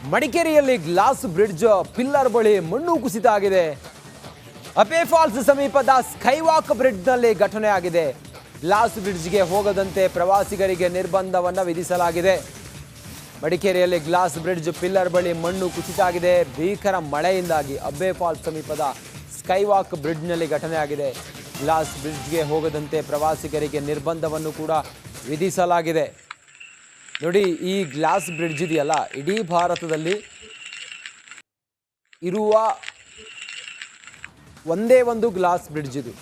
ಮಡಿಕೇರಿಯಲ್ಲಿ glass bridge pillar ಬಳಿ ಮಣ್ಣು ಕುಸಿತ ಆಗಿದೆ. ಅಪೆ ಫಾಲ್ಸ್ ಸಮೀಪದ ಸ್ಕೈವಾಕ್ ಬ್ರಿಡ್ಜ್ನಲ್ಲಿ ಘಟನೆ ಆಗಿದೆ. ಗ್ಲಾಸ್ ಬ್ರಿಡ್ಜ್ಗೆ ಹೋಗದಂತೆ ಪ್ರವಾಸಿಗರಿಗೆ ನಿರ್ಬಂಧವನ್ನು ವಿಧಿಸಲಾಗಿದೆ. ಮಡಿಕೇರಿಯಲ್ಲಿ ಗ್ಲಾಸ್ ಬ್ರಿಡ್ಜ್ ಪಿಲ್ಲರ್ ಬಳಿ ಮಣ್ಣು ಕುಸಿತ ಆಗಿದೆ. ಭೀಕರ ಮಳೆಯಿಂದಾಗಿ ಅಬ್ಬೆ ಫಾಲ್ಸ್ ಸಮೀಪದ ಸ್ಕೈವಾಕ್ ಬ್ರಿಡ್ಜ್ನಲ್ಲಿ ಘಟನೆ ಆಗಿದೆ. ಗ್ಲಾಸ್ ಬ್ರಿಡ್ಜ್ಗೆ ಹೋಗದಂತೆ ಪ್ರವಾಸಿಗರಿಗೆ ನಿರ್ಬಂಧವನ್ನು ಕೂಡ ವಿಧಿಸಲಾಗಿದೆ. ನೋಡಿ, ಈ ಗ್ಲಾಸ್ ಬ್ರಿಡ್ಜ್ ಇದೆಯಲ್ಲ, ಇಡೀ ಭಾರತದಲ್ಲಿ ಇರುವ ಒಂದೇ ಒಂದು ಗ್ಲಾಸ್ ಬ್ರಿಡ್ಜ್ ಇದು.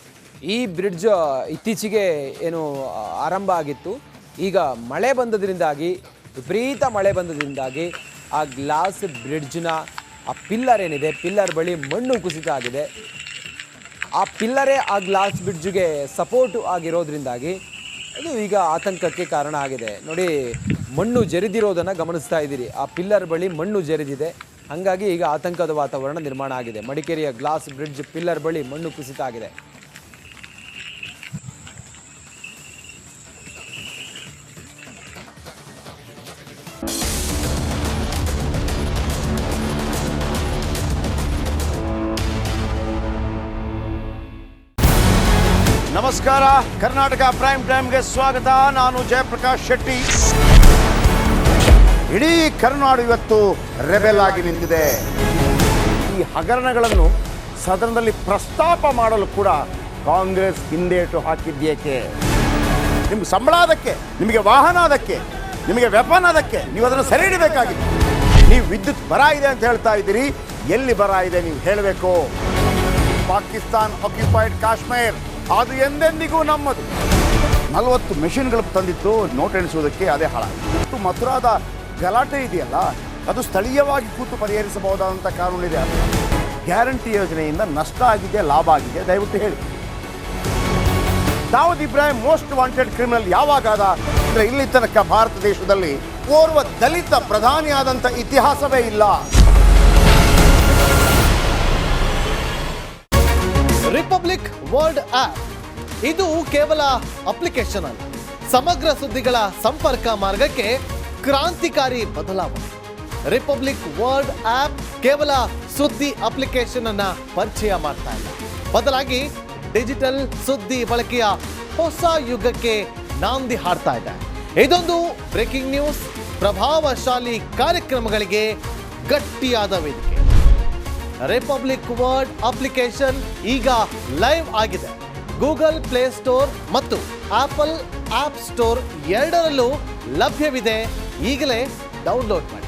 ಈ ಬ್ರಿಡ್ಜ್ ಇತ್ತೀಚೆಗೆ ಏನು ಆರಂಭ ಆಗಿತ್ತು. ಈಗ ಮಳೆ ಬಂದದ್ರಿಂದಾಗಿ, ವಿಪರೀತ ಮಳೆ ಬಂದದ್ರಿಂದಾಗಿ ಆ ಗ್ಲಾಸ್ ಬ್ರಿಡ್ಜ್ನ ಆ ಪಿಲ್ಲರ್ ಏನಿದೆ, ಪಿಲ್ಲರ್ ಬಳಿ ಮಣ್ಣು ಕುಸಿತ ಆಗಿದೆ. ಆ ಪಿಲ್ಲರೇ ಆ ಗ್ಲಾಸ್ ಬ್ರಿಡ್ಜ್ಗೆ ಸಪೋರ್ಟ್ ಆಗಿರೋದ್ರಿಂದಾಗಿ ಅದು ಈಗ ಆತಂಕಕ್ಕೆ ಕಾರಣ ಆಗಿದೆ. ನೋಡಿ, ಮಣ್ಣು ಜರಿದಿರೋದನ್ನು ಗಮನಿಸ್ತಾ ಇದ್ದೀರಿ. ಆ ಪಿಲ್ಲರ್ ಬಳಿ ಮಣ್ಣು ಜರಿದಿದೆ. ಹಾಗಾಗಿ ಈಗ ಆತಂಕದ ವಾತಾವರಣ ನಿರ್ಮಾಣ ಆಗಿದೆ. ಮಡಿಕೇರಿಯ ಗ್ಲಾಸ್ ಬ್ರಿಡ್ಜ್ ಪಿಲ್ಲರ್ ಬಳಿ ಮಣ್ಣು ಕುಸಿತ ಆಗಿದೆ. ನಮಸ್ಕಾರ, ಕರ್ನಾಟಕ ಪ್ರೈಮ್ ಟೈಮ್ಗೆ ಸ್ವಾಗತ. ನಾನು ಜಯಪ್ರಕಾಶ್ ಶೆಟ್ಟಿ. ಇಡೀ ಕರ್ನಾಡು ಇವತ್ತು ರೆಬೆಲ್ ಆಗಿ ನಿಂತಿದೆ. ಈ ಹಗರಣಗಳನ್ನು ಸದನದಲ್ಲಿ ಪ್ರಸ್ತಾಪ ಮಾಡಲು ಕೂಡ ಕಾಂಗ್ರೆಸ್ ಹಿಂದೇಟು ಹಾಕಿದ್ದೇಕೆ? ನಿಮ್ಗೆ ಸಂಬಳ ಅದಕ್ಕೆ, ನಿಮಗೆ ವಾಹನ ಅದಕ್ಕೆ, ನಿಮಗೆ ವೆಪನ್ ಅದಕ್ಕೆ, ನೀವು ಅದನ್ನು ಸೆರೆ ಹಿಡಬೇಕಾಗಿತ್ತು. ನೀವು ವಿದ್ಯುತ್ ಬರ ಇದೆ ಅಂತ ಹೇಳ್ತಾ ಇದ್ದೀರಿ. ಎಲ್ಲಿ ಬರ ಇದೆ ನೀವು ಹೇಳಬೇಕು. ಪಾಕಿಸ್ತಾನ್ ಆಕ್ಯುಪೈಡ್ ಕಾಶ್ಮೀರ್ ಅದು ಎಂದೆಂದಿಗೂ ನಮ್ಮದು. 40 ಮೆಷಿನ್ಗಳು ತಂದಿತ್ತು ನೋಟ್ ಎಣಿಸುವುದಕ್ಕೆ, ಅದೇ ಹಾಳಾಗಿತ್ತು. ಮಥುರಾದ ಗಲಾಟೆ ಇದೆಯಲ್ಲ, ಅದು ಸ್ಥಳೀಯವಾಗಿ ಕೂತು ಪರಿಹರಿಸಬಹುದಾದಂಥ ಕಾನೂನಿದೆ. ಗ್ಯಾರಂಟಿ ಯೋಜನೆಯಿಂದ ನಷ್ಟ ಆಗಿದೆ, ಲಾಭ ಆಗಿದೆ, ದಯವಿಟ್ಟು ಹೇಳಿ. Dawood Ibrahim most wanted criminal ಯಾವಾಗಾದ ಅಂದರೆ ಇಲ್ಲಿ ತನಕ ಭಾರತ ದೇಶದಲ್ಲಿ ಓರ್ವ ದಲಿತ ಪ್ರಧಾನಿಯಾದಂಥ ಇತಿಹಾಸವೇ ಇಲ್ಲ. ರಿಪಬ್ಲಿಕ್ ವರ್ಲ್ಡ್ ಆಪ್ ಇದು ಕೇವಲ ಅಪ್ಲಿಕೇಶನ್ ಅಲ್ಲ, ಸಮಗ್ರ ಸುದ್ದಿಗಳ ಸಂಪರ್ಕ ಮಾರ್ಗಕ್ಕೆ ಕ್ರಾಂತಿಕಾರಿ ಬದಲಾವಣೆ. ರಿಪಬ್ಲಿಕ್ ವರ್ಲ್ಡ್ ಆಪ್ ಕೇವಲ ಸುದ್ದಿ ಅಪ್ಲಿಕೇಶನ್ ಅನ್ನ ಪರಿಚಯ ಮಾಡ್ತಾ ಇಲ್ಲ, ಬದಲಾಗಿ ಡಿಜಿಟಲ್ ಸುದ್ದಿ ಬಳಕೆಯ ಹೊಸ ಯುಗಕ್ಕೆ ನಾಂದಿ ಹಾಡ್ತಾ ಇದೆ. ಇದೊಂದು ಬ್ರೇಕಿಂಗ್ ನ್ಯೂಸ್, ಪ್ರಭಾವಶಾಲಿ ಕಾರ್ಯಕ್ರಮಗಳಿಗೆ ಗಟ್ಟಿಯಾದ ವೇದಿಕೆ. ರಿಪಬ್ಲಿಕ್ ವರ್ಲ್ಡ್ ಅಪ್ಲಿಕೇಶನ್ ಈಗ ಲೈವ್ ಆಗಿದೆ. ಗೂಗಲ್ ಪ್ಲೇ ಸ್ಟೋರ್ ಮತ್ತು ಆಪಲ್ ಆಪ್ ಸ್ಟೋರ್ ಎರಡರಲ್ಲೂ ಲಭ್ಯವಿದೆ. ಈಗಲೇ ಡೌನ್ಲೋಡ್ ಮಾಡಿ.